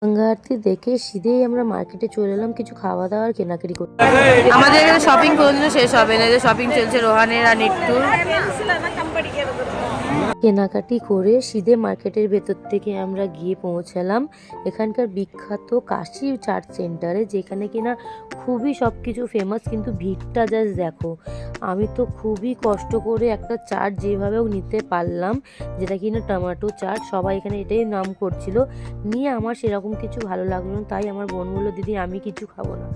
গঙ্গা আরতি দেখে সিধেই আমরা মার্কেটে চলে এলাম কিছু খাওয়া দাওয়ার কেনাকাটি করতে। আমাদের এখানে শপিং কোনদিনও শেষ হবে না, যে শপিং চলছে রোহানের আর নিট্টুর। কেনাকাটি করে সিধে মার্কেটের ভেতর থেকে আমরা গিয়ে পৌঁছালাম এখানকার বিখ্যাত কাশি চাট সেন্টারে, যেখানে কিনা খুবই সব কিছু ফেমাস। কিন্তু ভিড়টা জাস্ট দেখো, আমি তো খুবই কষ্ট করে একটা চাট যেভাবেও নিতে পারলাম, যেটা কিনা টমেটো চাট। সবাই এখানে এটাই নাম করছিল, নিয়ে আমার সেরকম কিছু ভালো লাগলো না। তাই আমার বোন বললো, দিদি আমি কিছু খাবো না,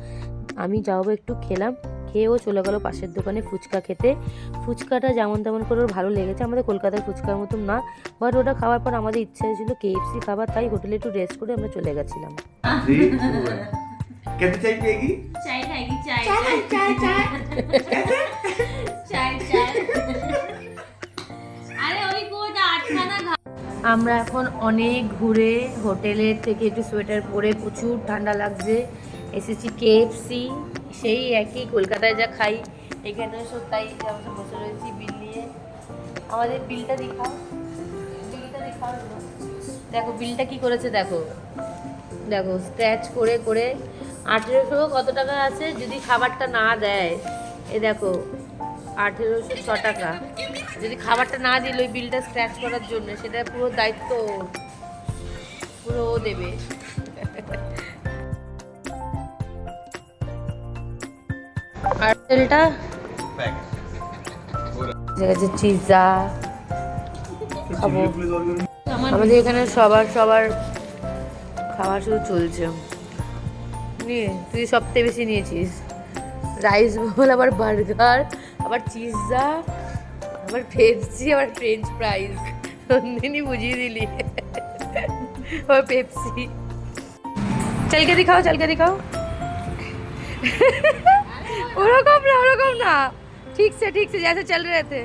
আমি যাবো একটু খেলাম। খেয়েও চলে গেল পাশের দোকানে ফুচকা খেতে। ফুচকাটা যেমন তেমন করে ওর ভালো লেগেছে, আমাদের কলকাতার ফুচকার মতন না, বাট ওটা খাওয়ার পর আমাদের ইচ্ছা ছিল KFC খাবার, তাই হোটেলে একটু রেস্ট করে আমরা চলে গেছিলাম। कैसे चाय पिएगी? चाय खाएगी, चाय चाय चाय चाय चाय चाय अरे वही को आटखाना खा। আমরা এখন অনেক ঘুরে হোটেলের থেকে একটু সোয়েটার পরে, প্রচুর ঠান্ডা লাগছে, এসেছি KFC। সেই একই কলকাতায় যা খাই এখানে সব, তাই আমরা বসে রয়েছি বিল নিয়ে। আমাদের বিলটা দেখাও, বিলটা দেখাও। দেখো বিলটা কি করেছে, দেখো দেখো স্ক্র্যাচ করে করে 1800 কত টাকা আছে যদি খাবারটা না দেয়। এ দেখো 1806 টাকা। যদি খাবারটা না দিল ওই বিলটা স্ক্র্যাচ করার জন্য, সেটা পুরো দায়িত্ব ওর, পুরো ও দেবে। আর তেলটা চিজা খাবো। আমাদের এখানে সবার খাওয়া শুধু চলছে। নিয়ে তুই সবথেকে বেশি নিয়েছিস রাইস বোল, আবার বার্গার, আবার চিজা, আবার পেপসি, আবার ফ্রেঞ্চ ফ্রাইজ। নন্দিনী বুঝিয়ে দিলি, আবার পেপসি। চলকে দিখাও, চলকে দিখাও। ওরকম না, ওরকম না, ঠিক সে जैसे चल रहे थे।